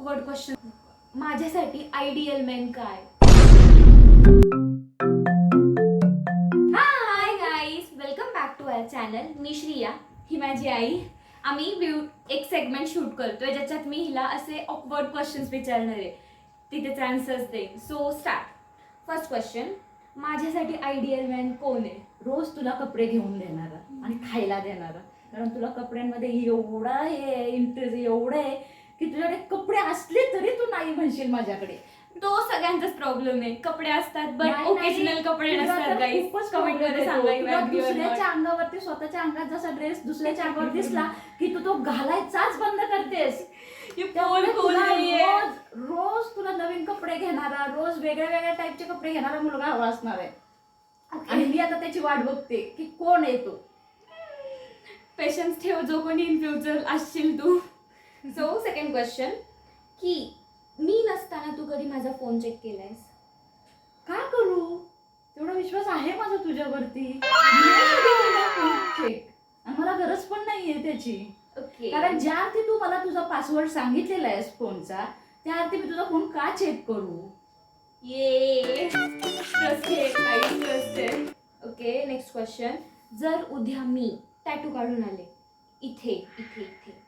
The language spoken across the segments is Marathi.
Awkward question. माझ्यासाठी आयडियल मॅन काय? Hi guys, welcome back to our channel. मी श्रिया, ही माझी आई. आम्ही एक सेगमेंट शूट करतोय ज्याच्यात मी हिला असे ऑकवर्ड क्वेश्चन्स विचारणार आहे, ती त्याचे आन्सर्स देईन. So start. फर्स्ट क्वेश्चन, माझ्यासाठी आयडियल मॅन कोण आहे? रोज तुला कपडे घेऊन देणारा आणि खायला देणारा. कारण तुला कपड्यांमध्ये एवढा हे इंटरेस्ट एवढं आहे की तुझ्याकडे कपडे असले तरी तू नाही म्हणशील माझ्याकडे. तो सगळ्यांचाच प्रॉब्लेम आहे. कपडे असतात बट नाही, ओकेजनल कपडे तुला नसतात तर गाईज. खूपच कमेंट problem मध्ये येतो. सांगा. तुला दुसऱ्याच्या अंगावरती स्वतःच्या अंगात जसा ड्रेस दुसऱ्याच्या अंगावर दिसला की तू तो घालायचाच बंद करतेस. त्यामुळे तुला रोज तुला नवीन कपडे घेणारा, रोज वेगळ्या वेगळ्या टाईपचे कपडे घेणारा मुलगा हवा असणार आहे. आणि मी आता त्याची वाट बघते की कोण येतो. पेशन्स ठेव, जो कोणी इन फ्युचर असशील तू. सो सेकंड क्वेश्चन, की मी नसताना तू कधी माझा फोन चेक केलायस? काय करू? तेवढा विश्वास आहे माझा तुझ्यावरती. चेक, आणि मला गरज पण नाहीये त्याची. ओके. कारण ज्या अर्थी तू मला तुझा पासवर्ड सांगितलेला आहेस फोनचा, त्या अर्थी मी तुझा फोन का चेक करू? ये ट्रस्टेड. Okay, next question. जर उद्या मी टॅटू काढून आले इथे इथे इथे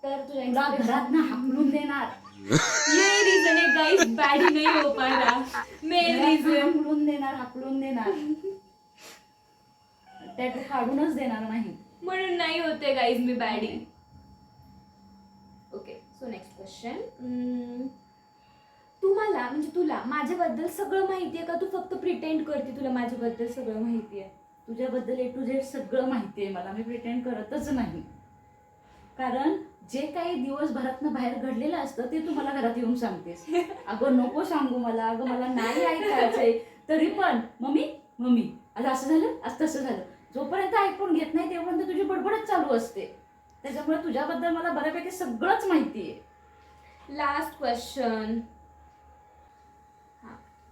तर तुला घरात ना हाकलून देणार. ये रीजन है गाइस, बॅडी नहीं हो पा रहा. मेन रीजन हाकलून देणार टॅटू काढूनच देणार नाही. म्हणून नाही होते गाइस मी baddie. Okay, so next question. तुम्हाला म्हणजे तुला माझ्याबद्दल सगळं माहिती आहे का? तू फक्त प्रिटेंड करते तुला माझ्याबद्दल सगळं माहिती आहे? तुझ्याबद्दल A to Z सगळं माहिती आहे मला. मी प्रिटेंड करतच नाही. कारण जे काही दिवसभरातनं बाहेर घडलेलं असतं ते तू मला घरात येऊन सांगतेस. अगं नको सांगू मला, अगं मला नाही ऐकायचंय, तरी पण मम्मी मम्मी आज असं झालं, आज तसं झालं. जोपर्यंत ऐकून घेत नाही तेव्हापर्यंत तुझी बडबडच चालू असते. त्याच्यामुळे तुझ्याबद्दल मला बऱ्यापैकी सगळंच माहिती आहे. Last question.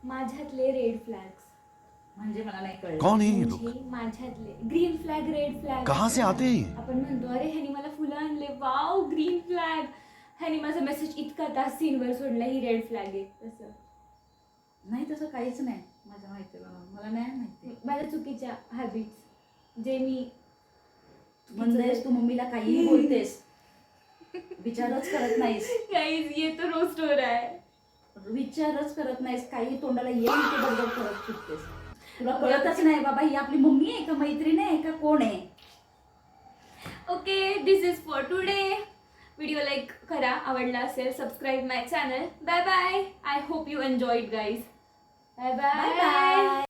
माझ्यातले रेड फ्लॅग्स म्हणजे मला नाही कळलं. कौन है ये लोग? म्हणजे माझ्यातले ग्रीन फ्लॅग, रेड फ्लॅग कहाँ से आते हैं ये? आपण म्हणतो अरे ह्यानी मला फुलं आणले, वाव ग्रीन फ्लॅग. ह्यानी माझा मेसेज इतका तास सीनवर सोडला, ही रेड फ्लॅग आहे. तसं नाही, तसं काहीच नाही माझ्या माहितीला. मला नाही माहिती. माझ्या चुकीच्या हॅबिट्स जे मी म्हणतेस तू मम्मीला काहीही बोलतेस, विचारच करत नाहीस. गाइस ये तो रोज स्टोर आहे. विचारच करत नाहीस, काही तोंडाला येईल ते बडबड करत सुटतेस. तुला कळतच नाही बाबा ही आपली मम्मी आहे का मैत्रीण आहे का कोण आहे. Okay, this is for today. Video like करा, आवडला असेल subscribe my channel. Bye bye. I hope you enjoyed guys. Bye bye.